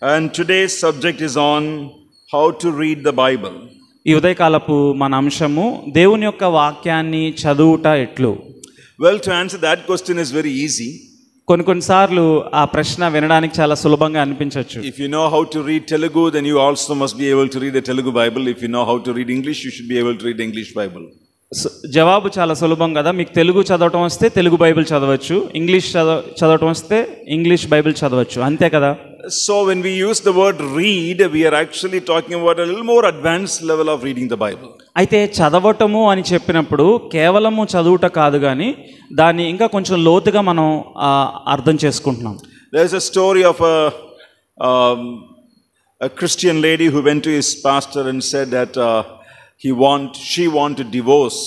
And today's subject is on how to read the Bible. ఈ ఉదయకాలపు మన అంశము దేవుని యొక్క వాక్యాన్ని చదువుట ఎట్లు. Well, to answer that question is very easy. కొన్నిసార్లు ఆ ప్రశ్న వినడానికి చాలా సులభంగా అనిపించవచ్చు. If you know how to read Telugu, then you also must be able to read the Telugu Bible. If you know how to read English, you should be able to read the English Bible. జవాబు చాలా సులభం కదా. మీకు తెలుగు చదవటం వస్తే Telugu Bible చదవచ్చు, English చదవటం వస్తే ఇంగ్లీష్ బైబిల్ చదవచ్చు, అంతే కదా. So when we use the word read, we are actually talking about a little more advanced level of reading the Bible. అయితే చదవటము అని చెప్పినప్పుడు కేవలము చదువుట కాదు కానీ దాన్ని ఇంకా కొంచెం లోతుగా మనం అర్థం చేసుకుంటున్నాం. There is a story of a Christian lady who went to his pastor and said that she wanted to divorce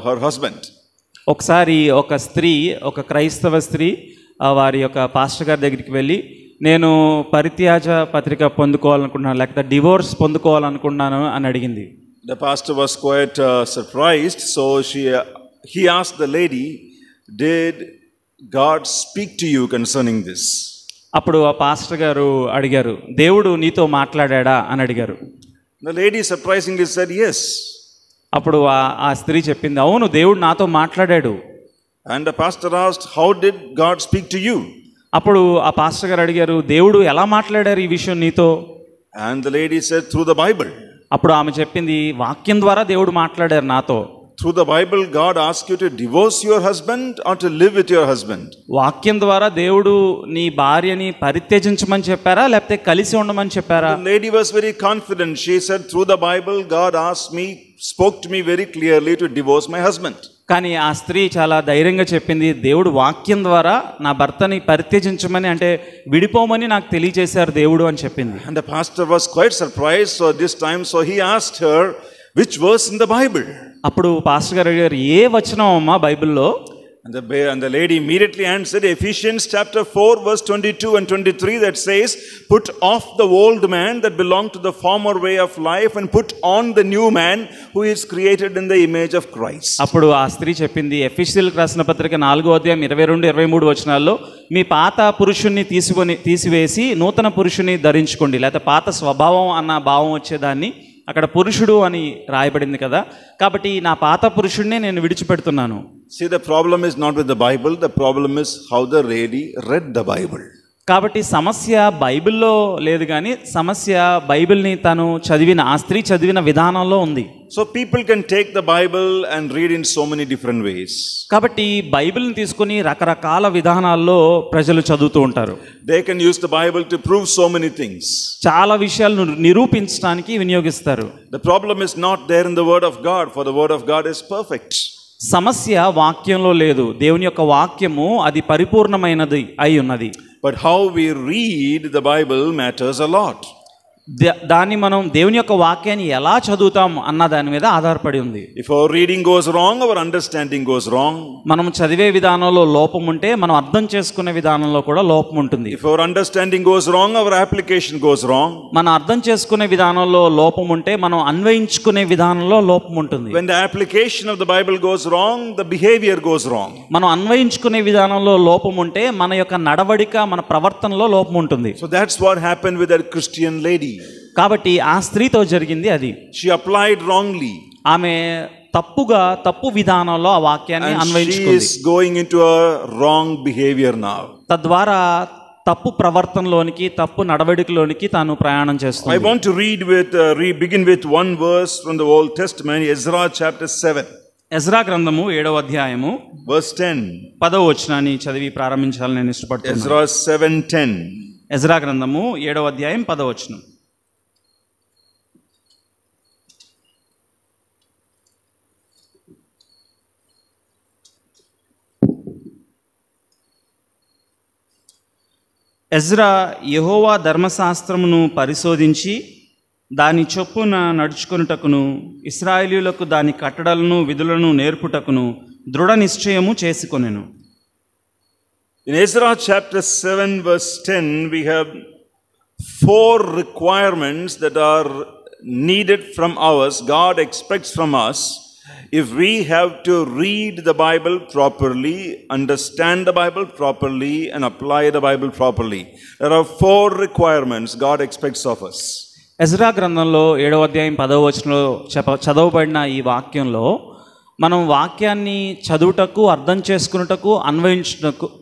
her husband. ఒకసారి ఒక క్రైస్తవ స్త్రీ వారి యొక్క పాస్టర్ గారి దగ్గరికి వెళ్ళి, నేను పరిత్యాజ పత్రిక పొందుకోవాలనుకుంటున్నాను, లేకపోతే డివోర్స్ పొందుకోవాలనుకుంటున్నాను అని అడిగింది. The pastor was quite surprised, so he asked the lady, did God speak to you concerning this? అప్పుడు ఆ పాస్టర్ గారు అడిగారు, దేవుడు నీతో మాట్లాడా అని అడిగారు. The lady surprisingly said yes. అప్పుడు ఆ స్త్రీ చెప్పింది, అవును దేవుడు నాతో మాట్లాడాడు. And the pastor asked, how did God speak to you? అప్పుడు ఆ పాస్టర్ గారు అడిగారు, దేవుడు ఎలా మాట్లాడారు ఈ విషయం నీతో? And the lady said, through the Bible. అప్పుడు ఆమె చెప్పింది, వాక్యం ద్వారా దేవుడు మాట్లాడారు నాతో. Through the Bible, God asked you to divorce your husband or to live with your husband? వాక్యం ద్వారా దేవుడు నీ భార్యని పరిత్యజించమని చెప్పారా లేకపోతే కలిసి ఉండమని చెప్పారా? The lady was very confident. She said, through the Bible, God spoke to me very clearly to divorce my husband. కానీ ఆ స్త్రీ చాలా ధైర్యంగా చెప్పింది, దేవుడు వాక్యం ద్వారా నా భర్తని పరిత్యజించమని, అంటే విడిపోమని నాకు తెలియజేశారు దేవుడు అని చెప్పింది. And the pastor was quite surprised. So he asked her, which verse in the Bible? అప్పుడు పాస్టర్ గారు అడిగారు, ఏ వచనం అమ్మా బైబిల్లో? And the lady immediately answered, Ephesians chapter 4 verse 22 and 23, that says, put off the old man that belonged to the former way of life and put on the new man who is created in the image of Christ. అప్పుడు ఆ స్త్రీ చెప్పింది, ఎఫెసీయులకు రాసిన పత్రిక 4వ అధ్యాయం 22-23 వచనాల్లో, మీ పాత పురుషుణ్ణి తీసివేసి నూతన పురుషుని ధరించుకోండి, లేకపోతే పాత స్వభావం అన్న భావం వచ్చేదాన్ని అక్కడ పురుషుడు అని రాయబడింది కదా, కాబట్టి నా పాత పురుషుడినే నేను విడిచిపెడుతున్నాను. See, the problem is not with the Bible, the problem is how the lady read the Bible. కాబట్టి సమస్య బైబిల్లో లేదు కానీ సమస్య బైబిల్ని తను ఆ స్త్రీ చదివిన విధానంలో ఉంది. So people can take the Bible and read in so many different ways. కాబట్టి బైబిల్ని తీసుకొని రకరకాల విధానాల్లో ప్రజలు చదువుతూ ఉంటారు. They can use the Bible to prove so many things. చాలా విషయాలను నిరూపించడానికి వినియోగిస్తారు. The problem is not there in the word of God, for the word of God is perfect. సమస్య వాక్యంలో లేదు, దేవుని యొక్క వాక్యము అది పరిపూర్ణమైనది అయి ఉన్నది. But how we read the Bible matters a lot. దాన్ని మనం దేవుని యొక్క వాక్యాన్ని ఎలా చదువుతాం అన్న దాని మీద ఆధారపడి ఉంది. If our reading goes wrong, our understanding goes wrong. మనం చదివే విధానంలో లోపం ఉంటే మనం అర్థం చేసుకునే విధానంలో కూడా లోపం ఉంటుంది. If our understanding goes wrong, our application goes wrong. మనం అర్థం చేసుకునే విధానంలో లోపం ఉంటే మనం అన్వయించుకునే విధానంలో లోపం ఉంటుంది. When the application of the Bible goes wrong, the behavior goes wrong. మనం అన్వయించుకునే విధానంలో లోపం ఉంటే మన యొక్క నడవడిక, మన ప్రవర్తనలో లోపం ఉంటుంది. So that's what happened with that Christian lady. కాబట్టి ఆ స్త్రీతో జరిగింది అది. She applied wrongly. ఆమె తప్పు విధానంలో ఆ వాక్యాన్ని అన్వయించుకుంది. She is going into a wrong behavior now. తద్వారా తప్పు ప్రవర్తనలోనికి, తప్పు నడవడికలోనికి తాను ప్రయాణం చేస్తుంది. I want to begin with one verse from the Old Testament, Ezra chapter 7. Ezra గ్రంథము 7వ అధ్యాయము verse 10. 10వ వచనాన్ని చదివి ప్రారంభించాలని నేను ఇష్టపడుతున్నాను. Ezra 7:10. ఎజ్రా గ్రంథము 7వ అధ్యాయం 10వ వచనం. ఎజ్రా యెహోవా ధర్మశాస్త్రమును పరిశోధించి దాని చొప్పున నడుచుకొనుటకును ఇశ్రాయేలీయులకు దాని కట్టడలను విధులను నేర్పుటకును దృఢ నిశ్చయము చేసుకొనెను. In Ezra chapter 7 verse 10, we have 4 requirements that are needed from us, God expects from us If we have to read the Bible properly, understand the Bible properly, and apply the Bible properly, there are 4 requirements God expects of us. Ezra గ్రంథంలో 7వ అధ్యాయం 10వ వచనంలో చదవబడిన ఈ వాక్యంలో మనం వాక్యాన్ని చదువుటకు, అర్థం చేసుకున్నటకు,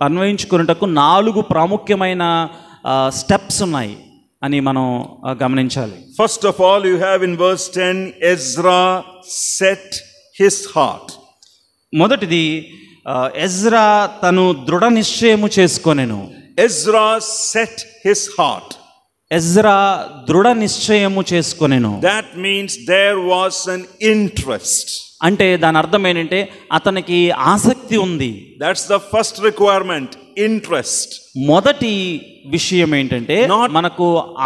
అన్వయించుకున్నటకు 4 ప్రాముఖ్యమైన స్టెప్స్ ఉన్నాయి అని మనం గమనించాలి. First of all, you have in verse 10, Ezra set his heart. మొదటిది ఎజ్రా తను దృఢ నిశ్చయము చేసుకొనెను. Ezra set his heart. Ezra దృఢ నిశ్చయము చేసుకొనెను. That means there was an interest. అంటే దాని అర్థం ఏంటంటే అతనికి ఆసక్తి ఉంది. That's the first requirement, interest. మొదటి విషయం ఏంటంటే మనకు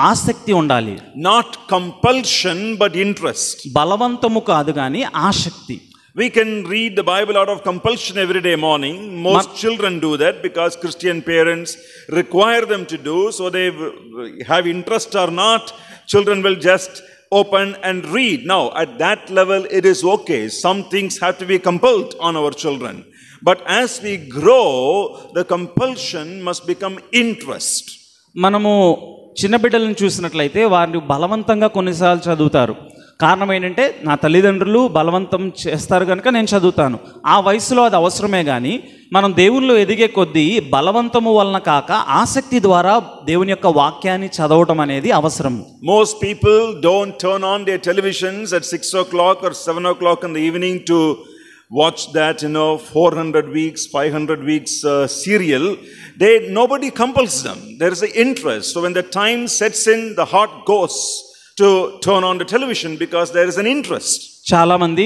ఆసక్తి ఉండాలి. Not compulsion but interest. బలవంతము కాదు కానీ ఆసక్తి. We can read the Bible out of compulsion every day morning. Most children do that because Christian parents require them to do. So they have interest or not, children will just open and read. Now, at that level, it is okay. Some things have to be compelled on our children. But as we grow, the compulsion must become interest. మనము చిన్న బిడ్డలను చూసినట్లయితే వారిని బలవంతంగా కొన్నిసార్లు చదువుతారు. కారణం ఏంటంటే నా తల్లిదండ్రులు బలవంతం చేస్తారు కనుక నేను చదువుతాను. ఆ వయసులో అది అవసరమే కానీ మనం దేవునిలో ఎదిగే కొద్దీ బలవంతము వలన కాక ఆసక్తి ద్వారా దేవుని యొక్క వాక్యాన్ని చదవటం అనేది అవసరం. Most people don't turn on their televisions at 6 o'clock or 7 o'clock in the evening to watch that 400 weeks, 500 weeks serial. Nobody compels them. There is an interest. So when the time sets in, the heart goes to turn on the television because there is an interest. చాలా మంది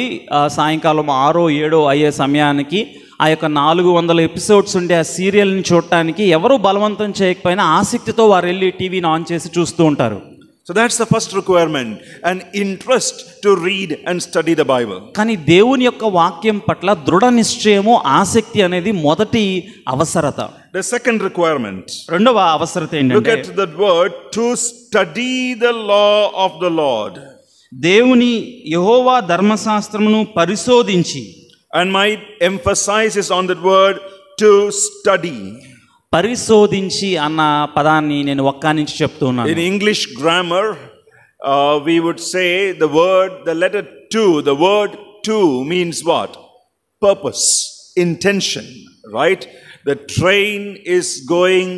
సాయంకాలం 6, 7 అయ్యే సమయానికి ఆ యొక్క 400 episodes ఉండే ఆ సీరియల్ని చూడటానికి ఎవరు బలవంతం చేయకపోయినా ఆసక్తితో వారు వెళ్ళి టీవీని ఆన్ చేసి చూస్తూ ఉంటారు. So that's the first requirement, an interest to read and study the Bible. కానీ దేవుని యొక్క వాక్యం పట్ల దృఢ నిశ్చయము, ఆసక్తి అనేది మొదటి అవసరత. The second requirement, రెండవ అవసరత ఏంటంటే, look at the word, to study the law of the Lord. దేవుని యెహోవా ధర్మశాస్త్రమును పరిశోధించి. And my emphasis is on that word, to study. పరిశోధించి అన్న పదాన్ని నేను ఒక్క నుంచి చెప్తున్నాను. In English grammar, we would say the letter to, the word to means what? Purpose, intention, right? The train is going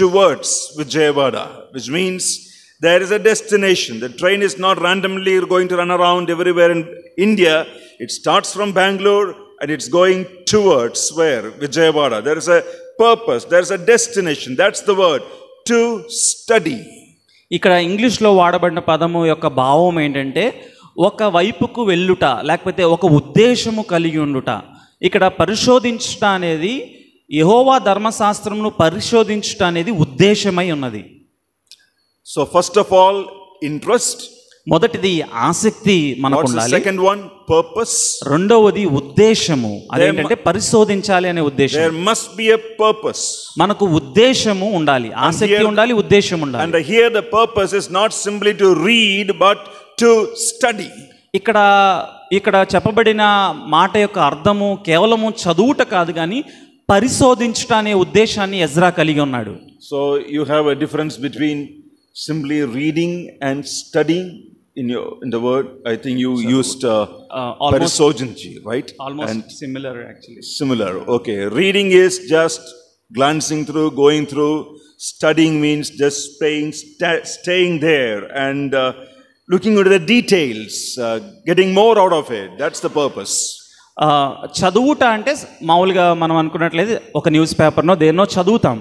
towards Vijayawada, which means there is a destination. The train is not randomly going to run around everywhere in India. It starts from Bangalore and it's going towards where? Vijayawada. There is a purpose, there is a destination. That's the word, to study. ఇక్కడ ఇంగ్లీష్లో వాడబడిన పదము యొక్క భావం ఏంటంటే ఒక వైపుకు వెళ్ళుట, లేకపోతే ఒక ఉద్దేశము కలిగి ఉండుట. ఇక్కడ పరిశోధించుట అనేది, యెహోవా ధర్మశాస్త్రమును పరిశోధించుట అనేది ఉద్దేశమై ఉన్నది. So first of all, interest. మొదటిది ఆసక్తి మనకు ఉండాలి. Second one, purpose. రెండవది ఉద్దేశము. అదేంటంటే పరిశోధించాలి అనే ఉద్దేశం. There must be a purpose. మనకు ఉద్దేశము ఉండాలి, ఆసక్తి ఉండాలి, ఉద్దేశం ఉండాలి. And here the purpose is not simply to read but to study. ఇక్కడ చెప్పబడిన మాట యొక్క అర్థము కేవలము చదువుట కాదు కానీ పరిశోధించుట అనే ఉద్దేశాన్ని ఎజ్రా కలిగి ఉన్నాడు. So you have a difference between simply reading and studying. In the word, I think you used parisodhenji, right? Almost and similar actually. Similar, okay. Reading is just glancing through, going through. Studying means just staying there and looking into the details, getting more out of it. That's the purpose. చదువుట అంటే మామూలుగా మనం అనుకున్నట్లయితే ఒక news పేపర్నో దేన్నో చదువుతాం.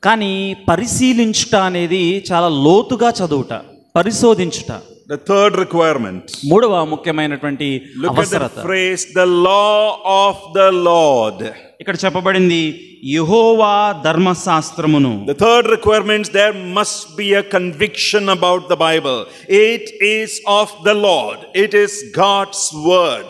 కానీ పరిశీలించుట అనేది చాలా లోతుగా చదువుట, పరిశోధించుట. The third requirement. మూడవ ముఖ్యమైనటువంటి అవసరత. Look at the phrase, the law of the Lord. ఇక్కడ చెప్పబడింది యెహోవా ధర్మశాస్త్రమును. The third requirement, there must be a conviction about the Bible. It is of the Lord. It is God's word.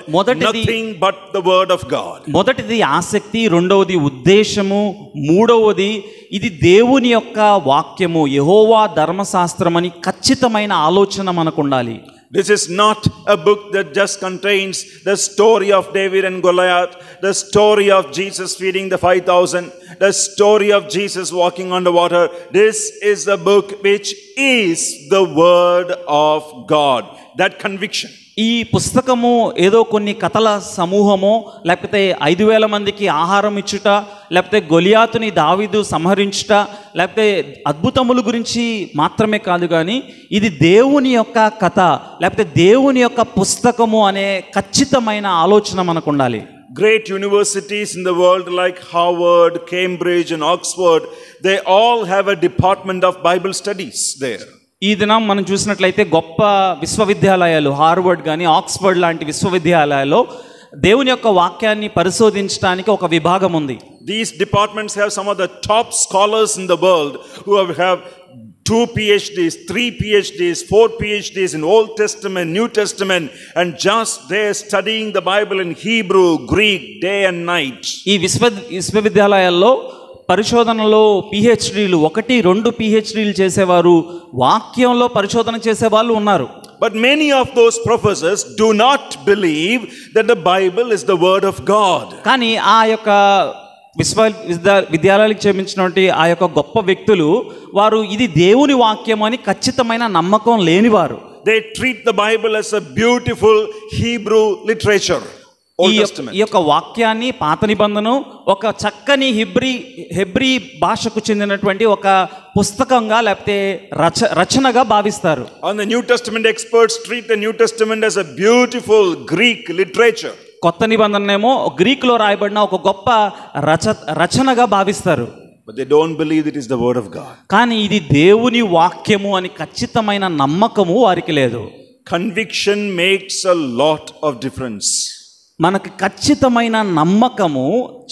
Nothing but the word of God. మొదటిది ఆసక్తి, రెండవది ఉద్దేశము, మూడవది ఇది దేవుని యొక్క వాక్యము, యెహోవా ధర్మశాస్త్రమని ఖచ్చితమైన ఆలోచన మనకు ఉండాలి. This is not a book that just contains the story of David and Goliath, the story of Jesus feeding the 5,000, the story of Jesus walking on the water. This is a book which is the word of God. That conviction. ఈ పుస్తకము ఏదో కొన్ని కథల సమూహమో, లేకపోతే 5,000 మందికి ఆహారం ఇచ్చుట, లేకపోతే గొలియాతుని దావీదు సంహరించుట, లేకపోతే అద్భుతముల గురించి మాత్రమే కాదు, కానీ ఇది దేవుని యొక్క కథ, లేకపోతే దేవుని యొక్క పుస్తకము అనే ఖచ్చితమైన ఆలోచన మనకు ఉండాలి. Great universities in the world like Harvard, Cambridge and Oxford, they all have a department of Bible studies there. ఈ దినం మనం చూసినట్లయితే గొప్ప విశ్వవిద్యాలయాలు, హార్వర్డ్ కానీ ఆక్స్ఫర్డ్ లాంటి విశ్వవిద్యాలయాల్లో దేవుని యొక్క వాక్యాన్ని పరిశోధించడానికి ఒక విభాగం ఉంది. These departments have some of the top scholars in the world who have 2 PhDs, 3 PhDs, 4 PhDs in Old Testament, New Testament, and just they're studying the Bible in Hebrew, Greek, day and night. ఈ విశ్వవిద్యాలయాల్లో పరిశోధనలో పిహెచ్డీలు 1-2 పిహెచ్డీలు చేసేవారు, వాక్యంలో పరిశోధన చేసేవాళ్ళు ఉన్నారు. But many of those professors do not believe that the Bible is the word of God. కానీ ఆ యొక్క విద్యాలయాలకు చెందించినటువంటి ఆ యొక్క గొప్ప వ్యక్తులు వారు ఇది దేవుని వాక్యం అని ఖచ్చితమైన నమ్మకం లేనివారు. They treat the Bible as a beautiful Hebrew literature. ఈ యొక్క వాక్యాన్ని, పాత నిబంధన ఒక చక్కని హెబ్రీ భాషకు చెందినటువంటి ఒక పుస్తకంగా లేకపోతే రచనగా భావిస్తారు. And the New Testament experts treat the New Testament as a beautiful Greek literature. కొత్త నిబంధననేమో గ్రీకులో రాయబడిన ఒక గొప్ప రచనగా భావిస్తారు. But they don't believe it is the word of God. కానీ ఇది దేవుని వాక్యము అని ఖచ్చితమైన నమ్మకము వారికి లేదు. Conviction makes a lot of difference. మనకు ఖచ్చితమైన నమ్మకము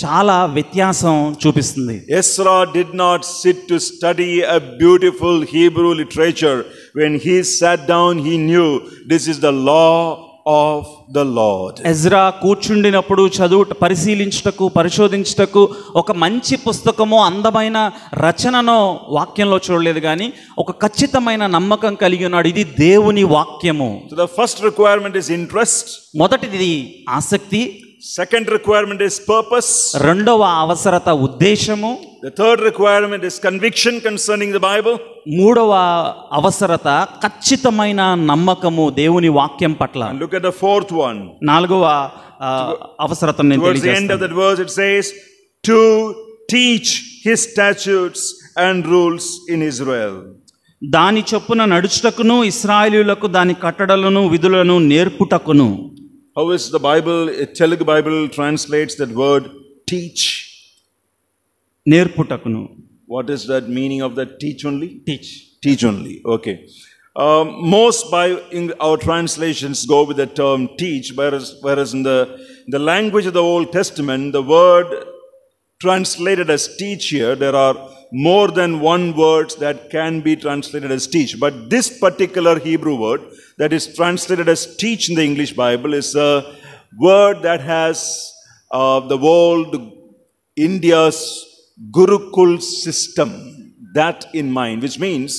చాలా వ్యత్యాసం చూపిస్తుంది. Ezra did not sit to study a beautiful Hebrew literature. When he sat down, he knew this is the law of the Lord. Ezra కూర్చుండినప్పుడు పరిశోధించుటకు ఒక మంచి పుస్తకము, అందమైన రచనను వాక్యంలో చూడలేదు, కానీ ఒక ఖచ్చితమైన నమ్మకం కలిగి ఉన్నాడు, ఇది దేవుని వాక్యము. So the first requirement is interest. మొదటిది ఆసక్తి. Second requirement is purpose. రెండవ అవసరత ఉద్దేశము. The third requirement is conviction concerning the Bible. మూడవ అవసరత ఖచ్చితమైన నమ్మకము దేవుని వాక్యం పట్ల. And look at the fourth one. నాలుగవ అవసరతను నేను Towards the end of that verse it says to teach his statutes and rules in Israel. దాని చొప్పున నడుచుటకును, ఇశ్రాయేలీయులకు దాని కట్టడలను విధులను నేర్పుటకును. How is the Bible, Telugu Bible translates that word teach? నేర్పుటకును. What is that meaning of that teach only? Teach. Teach only. Okay. Most in our translations go with the term teach, whereas in the language of the Old Testament, the word translated as teach here, there are more than one word that can be translated as teach. But this particular Hebrew word that is translated as teach in the English Bible is a word that has the old India's Gurukul system, that in mind, which means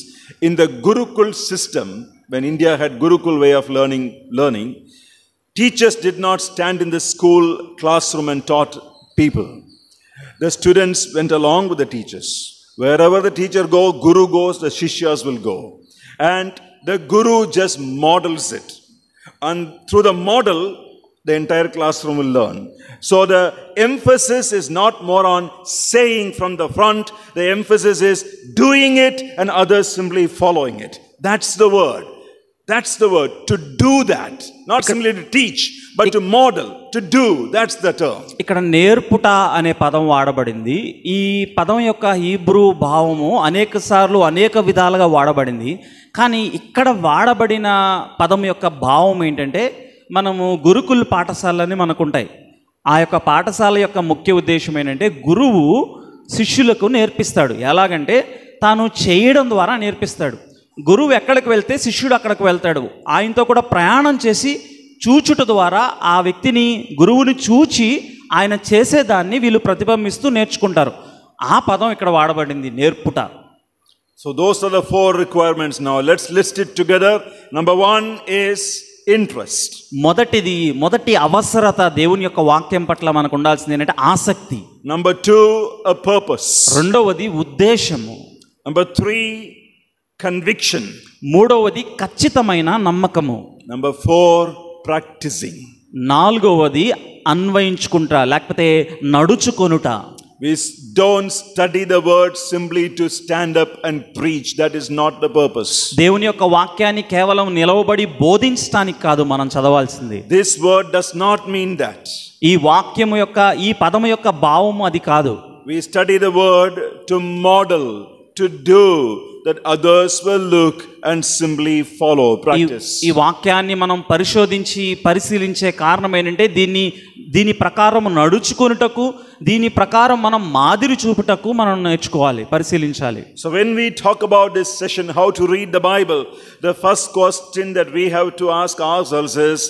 in the Gurukul system, when India had Gurukul way of learning, teachers did not stand in the school classroom and taught people. The students went along with the teachers. Wherever the teacher goes, Guru goes, the Shishyas will go. And the Guru just models it. And through the model, the entire classroom will learn. So the emphasis is not more on saying from the front. The emphasis is doing it and others simply following it. That's the word. That's the word. To do that. Not simply to teach, but to model, to do. That's the term. ఇక్కడ నేర్పుట అనే పదం వాడబడింది. ఈ పదం యొక్క Hebrew భావము అనేక సార్లు అనేక విధాలుగా వాడబడింది. కానీ ఇక్కడ వాడబడిన పదం యొక్క భావం ఏంటంటే, మనము గురుకుల పాఠశాలని మనకుంటాయి. ఆ యొక్క పాఠశాల యొక్క ముఖ్య ఉద్దేశం ఏంటంటే, గురువు శిష్యులకు నేర్పిస్తాడు. ఎలాగంటే తాను చేయడం ద్వారా నేర్పిస్తాడు. గురువు ఎక్కడికి వెళ్తే శిష్యుడు అక్కడికి వెళ్తాడు. ఆయనతో కూడా ప్రయాణం చేసి చూచుట ద్వారా ఆ వ్యక్తిని, గురువుని చూచి ఆయన చేసేదాన్ని వీళ్ళు ప్రతిబింబిస్తూ నేర్చుకుంటారు. ఆ పదం ఇక్కడ వాడబడింది, నేర్పుట. So those are the 4 requirements. Now let's list it together. Number 1 is interest. మొదటి అవసరత దేవుని యొక్క వాక్యం పట్ల మనకు ఉండాల్సింది ఏంటంటే ఆసక్తి. Number 2, a purpose. రెండవది ఉద్దేశము. Number 3, conviction. మూడవది ఖచ్చితమైన నమ్మకము. Number 4, practicing. నాలుగవది అన్వయించుకుంటా లేకపోతే నడుచుకొనుట. We don't study the word simply to stand up and preach. That is not the purpose. దేవుని యొక్క వాక్యాన్ని కేవలం నిలవబడి బోధించడానికి కాదు మనం చదవాల్సింది. This word does not mean that. ఈ వాక్యము యొక్క ఈ పదము యొక్క భావము అది కాదు. We study the word to model, to do, that others will look and simply follow, practice. ఈ వాక్యాన్ని మనం పరిశీలించే కారణం ఏంటంటే దీని ప్రకారం నడుచుకొనుటకు, దీని ప్రకారం మనం మాదిరి చూపుటకు మనం నేర్చుకోవాలి, పరిశీలించాలి. So when we talk about this session, how to read the Bible, the first question that we have to ask ourselves is,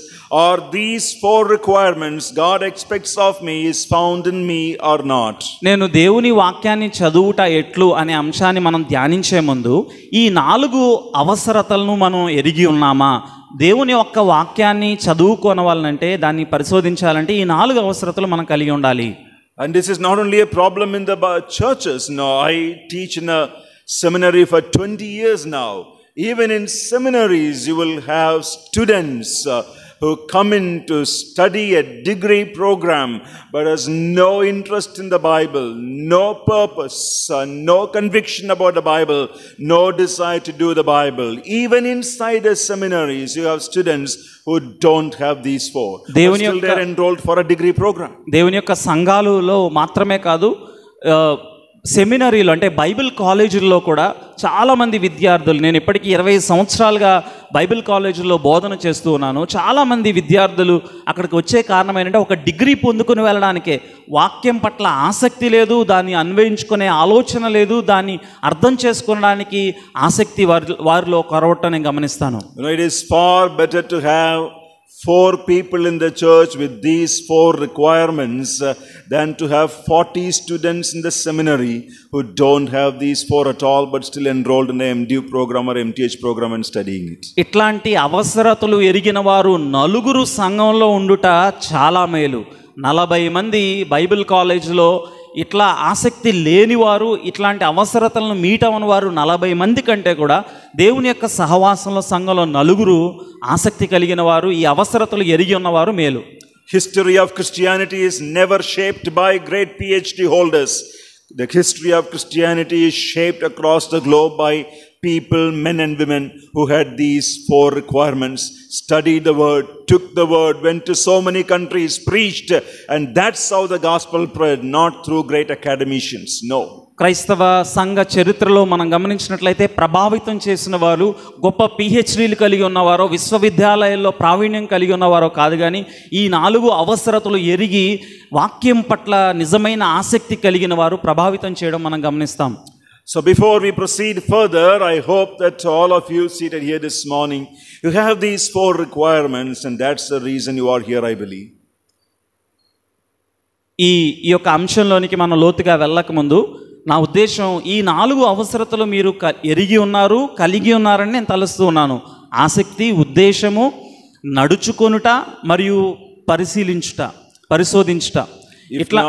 are these 4 requirements God expects of me is found in me or not? నేను దేవుని వాక్యాన్ని చదువుట ఎట్లు అనే అంశాన్ని మనం ధ్యానించే ముందు ఈ 4 అవసరతలను మనం ఎరిగి ఉన్నామా? దేవుని యొక్క వాక్యాన్ని చదువుకోవాలంటే, దాన్ని పరిశోధించాలంటే ఈ 4 అవసరతలు మనం కలిగి ఉండాలి. And this is not only a problem in the churches. No, I teach in a seminary for 20 years now. Even in seminaries, you will have students who come in to study a degree program but has no interest in the Bible, no purpose, no conviction about the Bible, no desire to do the Bible. Even inside the seminaries, you have students who don't have these 4. But still they are enrolled for a degree program. దేవుని యొక్క సంఘాలలో మాత్రమే కాదు, సెమినరీలో అంటే Bible కాలేజీల్లో కూడా చాలామంది విద్యార్థులు, నేను ఇప్పటికీ 20 సంవత్సరాలుగా బైబిల్ కాలేజీల్లో బోధన చేస్తూ ఉన్నాను. చాలామంది విద్యార్థులు అక్కడికి వచ్చే కారణం ఏంటంటే ఒక డిగ్రీ పొందుకుని వెళ్ళడానికే, వాక్యం పట్ల ఆసక్తి లేదు, దాన్ని అన్వయించుకునే ఆలోచన లేదు, దాన్ని అర్థం చేసుకోవడానికి ఆసక్తి వారిలో కొరవటం నేను గమనిస్తాను. It is far better to have 4 people in the church with these 4 requirements than to have 40 students in the seminary who don't have these 4 at all but still enrolled in the MDU program or MTH program and studying it. ఇట్లాంటి అవసరతలు ఎరిగిన వారు 4 సంఘంలో ఉండుట చాలా మేలు. 40 మంది Bible కాలేజీలో ఇట్లా ఆసక్తి లేనివారు, ఇట్లాంటి అవసరతలను మీట్ అవని వారు 40 మంది కంటే కూడా దేవుని యొక్క సహవాసంలో సంఘంలో 4 ఆసక్తి కలిగిన వారు, ఈ అవసరతలు ఎరిగి ఉన్నవారు మేలు. History of Christianity is never shaped by great PhD holders. The history of Christianity is shaped across the globe by people, men and women who had these 4 requirements, studied the word, took the word, went to so many countries, preached, and that's how the gospel spread, not through great academicians. No. క్రైస్తవ సంఘ చరిత్రలో మనం గమనించినట్లయితే ప్రభావితం చేసిన వారు గొప్ప పిహెచ్డీలు కలిగి ఉన్నవారో, విశ్వవిద్యాలయాల్లో ప్రావీణ్యం కలిగి ఉన్నవారో కాదు, కానీ ఈ 4 అవసరతలు ఎరిగి వాక్యం పట్ల నిజమైన ఆసక్తి కలిగిన వారు ప్రభావితం చేయడం మనం గమనిస్తాం. So before we proceed further, I hope that all of you seated here this morning, you have these 4 requirements, and that's the reason you are here, I believe. ఈ యొక్క అంశంలోనికి మనం లోతుగా వెళ్ళక ముందు నా ఉద్దేశం, ఈ 4 అవసరతలు మీరు ఎరిగి ఉన్నారు, కలిగి ఉన్నారని నేను తలుస్తూ ఉన్నాను. ఆసక్తి, ఉద్దేశము, నడుచుకొనుట మరియు పరిశోధించుట. ఇట్లా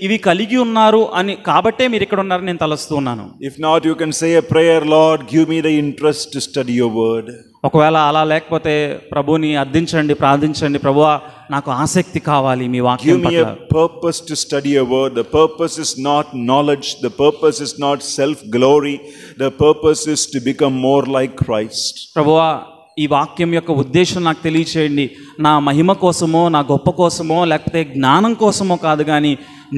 ఇవి కలిగి ఉన్నారు అని కాబట్టే మీరు ఇక్కడ ఉన్నారని నేను తలుస్తూ ఉన్నాను. If not, you can say a prayer, Lord, give me the interest to study your word. ఒకవేళ అలా లేకపోతే ప్రభువుని అర్థించండి, ప్రార్థించండి, ప్రభువా నాకు ఆసక్తి కావాలి మీ వాక్యం పట్ల. Give me a purpose to study your word. The purpose is not knowledge, the purpose is not self glory, the purpose is to become more like Christ. ప్రభువా ఈ వాక్యం యొక్క ఉద్దేశం నాకు తెలియచేయండి. నా మహిమ కోసమో, నా గొప్ప కోసమో, లేకపోతే జ్ఞానం కోసమో కాదు, కానీ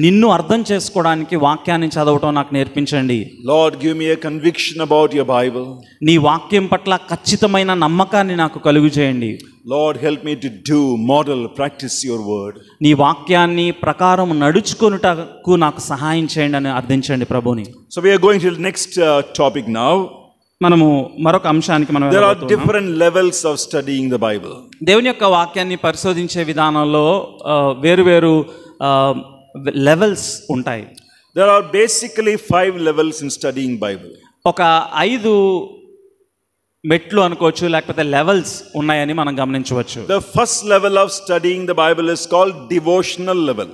నిన్ను అర్థం చేసుకోవడానికి వాక్యాన్ని చదవటం నాకు నేర్పించండి. Lord, give me a conviction about your Bible. నీ వాక్యం పట్ల ఖచ్చితమైన నమ్మకాన్ని నాకు కలుగు చేయండి. Lord, help me to do, model, practice your word. నీ వాక్యాన్ని ప్రకారం నడుచుకొనుటకు నాకు సహాయం చేయండి అని అర్థించండి ప్రభుని. So we are going to the next topic now. మనము మరొక అంశానికి మనం There are different levels of studying the Bible. దేవుని యొక్క వాక్యాన్ని పరిశోధించే విధానంలో వేరు లెవెల్స్ ఉంటాయి. There are basically 5 levels in studying Bible. ఒక 5 మెట్లు అనుకోవచ్చు, లేకపోతే లెవెల్స్ ఉన్నాయని మనం గమనించవచ్చు. The first level of studying the Bible is called devotional level.